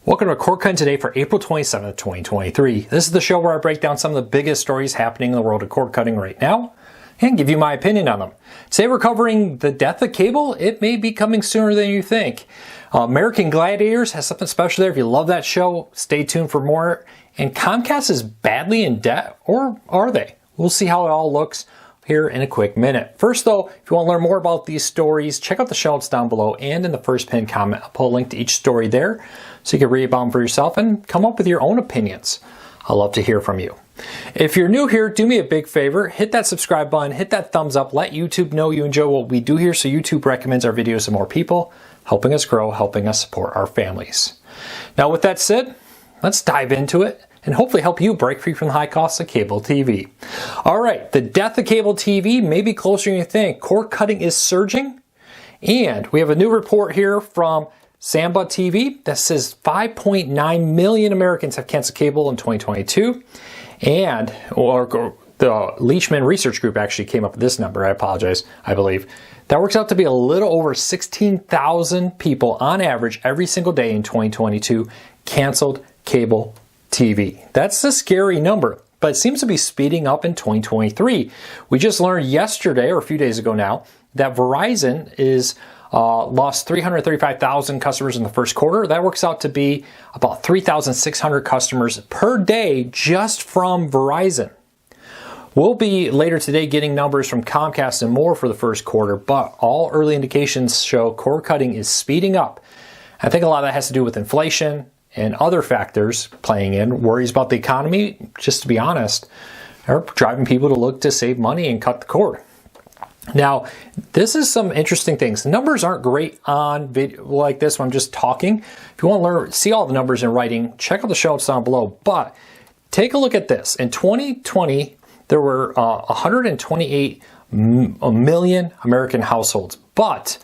Welcome to Cord Cutting Today for April 27th, 2023. This is the show where I break down some of the biggest stories happening in the world of cord cutting right now and give you my opinion on them. Today we're covering the death of cable. It may be coming sooner than you think. American Gladiators has something special there. If you love that show, stay tuned for more. And Comcast is badly in debt, or are they? We'll see how it all looks here in a quick minute. First though, if you want to learn more about these stories, check out the show notes down below and in the first pinned comment. I'll put a link to each story there so you can read about them for yourself and come up with your own opinions. I'd love to hear from you. If you're new here, do me a big favor, hit that subscribe button, hit that thumbs up, let YouTube know you enjoy what we do here so YouTube recommends our videos to more people, helping us grow, helping us support our families. Now with that said, let's dive into it and hopefully help you break free from the high costs of cable TV. All right, the death of cable TV may be closer than you think. Cord cutting is surging, and we have a new report here from Samba TV that says 5.9 million Americans have canceled cable in 2022, and the Leachman Research Group actually came up with this number. I apologize, I believe. That works out to be a little over 16,000 people on average every single day in 2022 canceled cable TV. That's a scary number, but it seems to be speeding up in 2023. We just learned yesterday, or a few days ago now, that Verizon is lost 335,000 customers in the first quarter. That works out to be about 3,600 customers per day just from Verizon. We'll be later today getting numbers from Comcast and more for the first quarter, but all early indications show cord cutting is speeding up. I think a lot of that has to do with inflation and other factors playing in. Worries about the economy, just to be honest, are driving people to look to save money and cut the cord. Now, this is some interesting things. The numbers aren't great on video like this when I'm just talking. If you want to see all the numbers in writing, check out the show notes down below. But take a look at this. In 2020, there were 128 million American households. But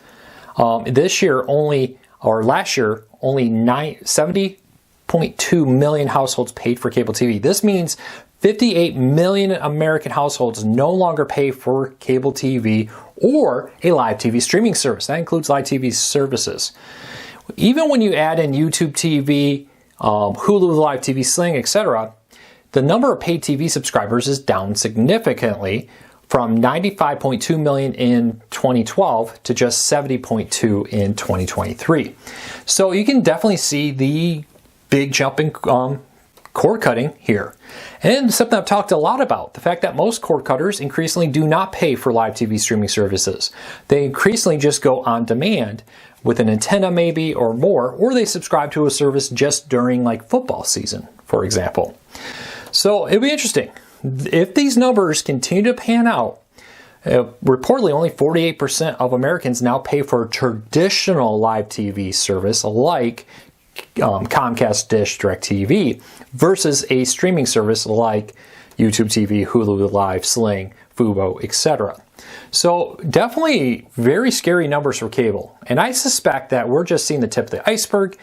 this year last year, only 70.2 million households paid for cable TV. This means 58 million American households no longer pay for cable TV or a live TV streaming service. That includes live TV services. Even when you add in YouTube TV, Hulu Live TV, Sling, etc., the number of paid TV subscribers is down significantly from 95.2 million in 2012 to just 70.2 in 2023. So you can definitely see the big jump in cord cutting here. And something I've talked a lot about, the fact that most cord cutters increasingly do not pay for live TV streaming services. They increasingly just go on demand with an antenna maybe or more, or they subscribe to a service just during like football season, for example. So it'll be interesting. If these numbers continue to pan out, reportedly only 48% of Americans now pay for a traditional live TV service like Comcast Dish DirecTV versus a streaming service like YouTube TV, Hulu Live, Sling, Fubo, etc. So definitely very scary numbers for cable. And I suspect that we're just seeing the tip of the iceberg.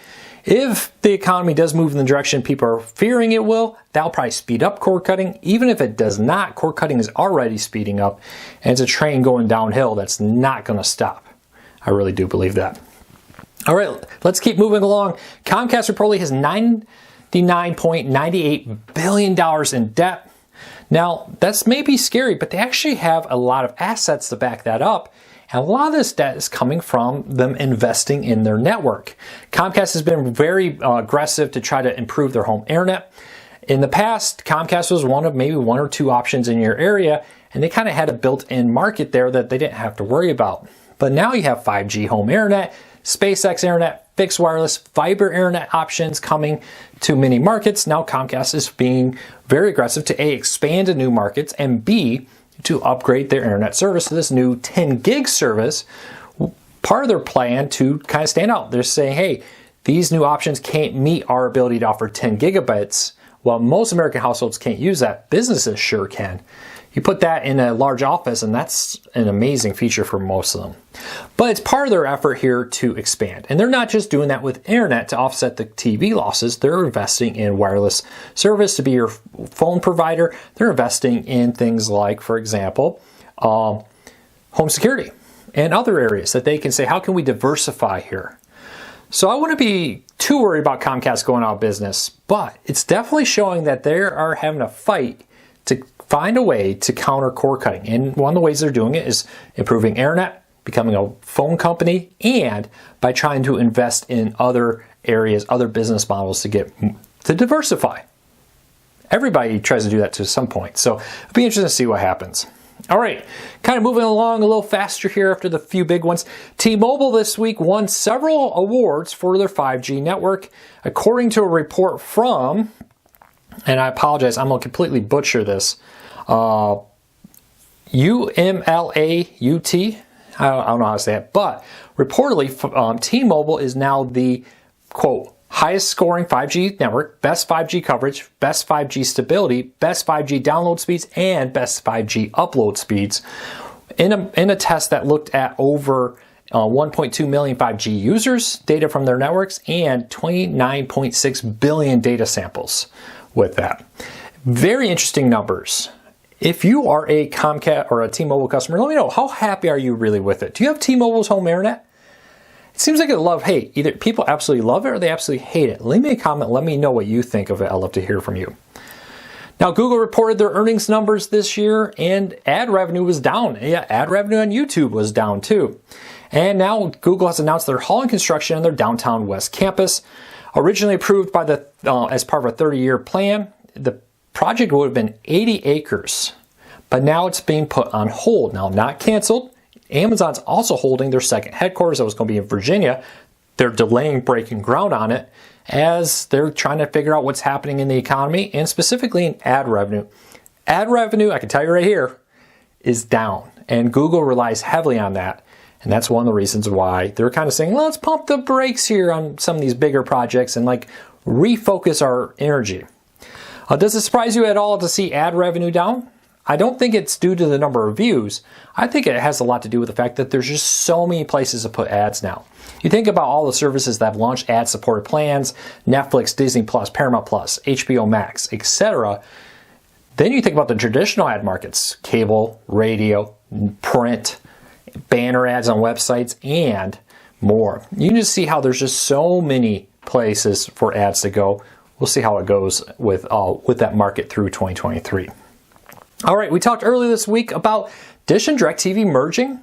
If the economy does move in the direction people are fearing it will, that'll probably speed up cord cutting. Even if it does not, cord cutting is already speeding up, and it's a train going downhill that's not going to stop. I really do believe that. All right, let's keep moving along. Comcast reportedly has $99.98 billion in debt. Now, that's maybe scary, but they actually have a lot of assets to back that up. And a lot of this debt is coming from them investing in their network. Comcast has been very aggressive to try to improve their home internet. In the past, Comcast was one of maybe one or two options in your area, and they kind of had a built-in market there that they didn't have to worry about. But now you have 5G home internet, SpaceX internet, fixed wireless, fiber internet options coming to many markets. Now Comcast is being very aggressive to A, expand to new markets, and B, to upgrade their internet service to this new 10 gig service. Part of their plan to kind of stand out. They're saying, hey, these new options can't meet our ability to offer 10 gigabits. While most American households can't use that, businesses sure can. You put that in a large office and that's an amazing feature for most of them. But it's part of their effort here to expand. And they're not just doing that with internet to offset the TV losses. They're investing in wireless service to be your phone provider. They're investing in things like, for example, home security and other areas that they can say, how can we diversify here? So I wouldn't be too worried about Comcast going out of business, but it's definitely showing that they are having a fight to find a way to counter cord cutting. And one of the ways they're doing it is improving internet, becoming a phone company, and by trying to invest in other areas, other business models to diversify. Everybody tries to do that to some point. So it'll be interesting to see what happens. All right, kind of moving along a little faster here after the few big ones. T-Mobile this week won several awards for their 5G network. According to a report from, and I apologize, I'm going to completely butcher this, UMLAUT, I don't know how to say it, but reportedly T-Mobile is now the, quote, highest scoring 5G network, best 5G coverage, best 5G stability, best 5G download speeds, and best 5G upload speeds in a test that looked at over 1.2 million 5G users, data from their networks, and 29.6 billion data samples with that. Very interesting numbers. If you are a Comcast or a T-Mobile customer, let me know, how happy are you really with it? Do you have T-Mobile's home internet? It seems like a love-hate. Either people absolutely love it or they absolutely hate it. Leave me a comment. Let me know what you think of it. I'd love to hear from you. Now, Google reported their earnings numbers this year, and ad revenue was down. Yeah, ad revenue on YouTube was down too. And now Google has announced they're halting construction on their downtown West campus. Originally approved by as part of a 30-year plan, the project would have been 80 acres, but now it's being put on hold. Now, not canceled. Amazon's also holding their second headquarters that was going to be in Virginia. They're delaying breaking ground on it as they're trying to figure out what's happening in the economy and specifically in ad revenue. Ad revenue, I can tell you right here, is down, and Google relies heavily on that. And that's one of the reasons why they're kind of saying, well, let's pump the brakes here on some of these bigger projects and like refocus our energy. Does it surprise you at all to see ad revenue down? I don't think it's due to the number of views. I think it has a lot to do with the fact that there's just so many places to put ads now. You think about all the services that have launched ad-supported plans, Netflix, Disney+, Paramount+, HBO Max, etc. Then you think about the traditional ad markets, cable, radio, print, banner ads on websites, and more. You can just see how there's just so many places for ads to go. We'll see how it goes with that market through 2023. All right, we talked earlier this week about Dish and DirecTV merging.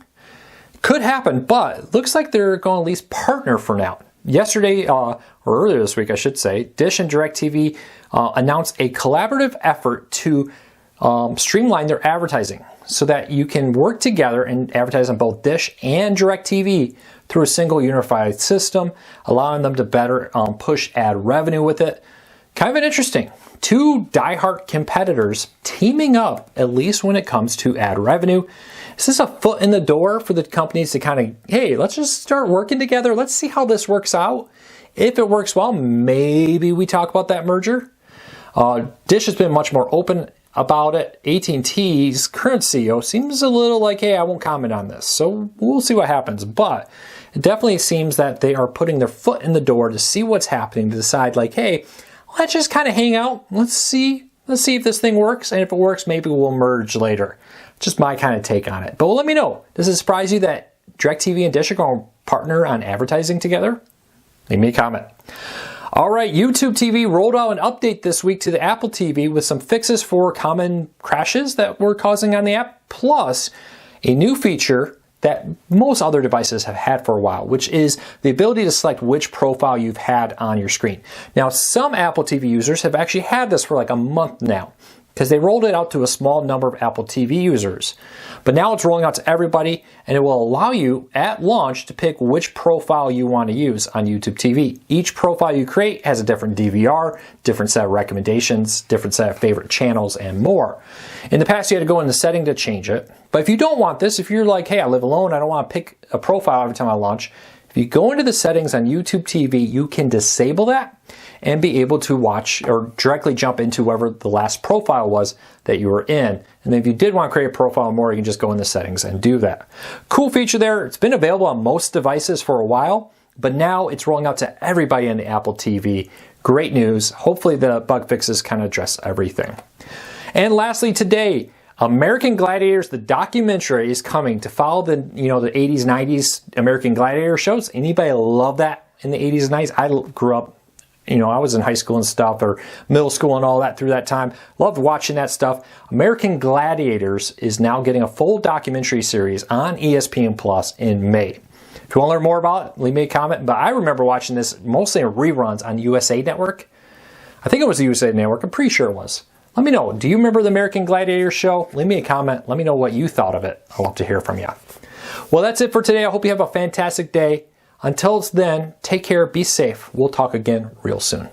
Could happen, but looks like they're going to at least partner for now. Yesterday, or earlier this week, I should say, Dish and DirecTV announced a collaborative effort to streamline their advertising so that you can work together and advertise on both Dish and DirecTV through a single unified system, allowing them to better push ad revenue with it. Kind of interesting. Two diehard competitors teaming up, at least when it comes to ad revenue. Is this a foot in the door for the companies to kind of, hey, let's just start working together. Let's see how this works out. If it works well, maybe we talk about that merger. Dish has been much more open about it. AT&T's current CEO seems a little like, hey, I won't comment on this. So we'll see what happens. But it definitely seems that they are putting their foot in the door to see what's happening, to decide like, hey, let's just kind of hang out. Let's see if this thing works. And if it works, maybe we'll merge later. Just my kind of take on it. But let me know. Does it surprise you that DirecTV and Dish are going to partner on advertising together? Leave me a comment. All right, YouTube TV rolled out an update this week to the Apple TV with some fixes for common crashes that were causing on the app, plus a new feature that most other devices have had for a while, which is the ability to select which profile you've had on your screen. Now, some Apple TV users have actually had this for like a month now because they rolled it out to a small number of Apple TV users. But now it's rolling out to everybody, and it will allow you at launch to pick which profile you want to use on YouTube TV. Each profile you create has a different DVR, different set of recommendations, different set of favorite channels, and more. In the past, you had to go in the setting to change it. But if you don't want this, if you're like, hey, I live alone, I don't want to pick a profile every time I launch, if you go into the settings on YouTube TV, you can disable that and be able to watch or directly jump into whoever the last profile was that you were in. And then if you did want to create a profile more, you can just go in the settings and do that. Cool feature there. It's been available on most devices for a while, but now it's rolling out to everybody in the Apple TV. Great news. Hopefully the bug fixes kind of address everything. And lastly today, American Gladiators, the documentary, is coming to follow the 80s, 90s American Gladiator shows. Anybody love that in the 80s and 90s. I grew up, I was in high school and stuff, or middle school and all that through that time. Loved watching that stuff. American Gladiators is now getting a full documentary series on ESPN Plus in May. If you want to learn more about it, leave me a comment. But I remember watching this mostly in reruns on USA Network. I think it was the USA Network. I'm pretty sure it was. Let me know. Do you remember the American Gladiators show? Leave me a comment. Let me know what you thought of it. I'd love to hear from you. Well, that's it for today. I hope you have a fantastic day. Until then, take care, be safe. We'll talk again real soon.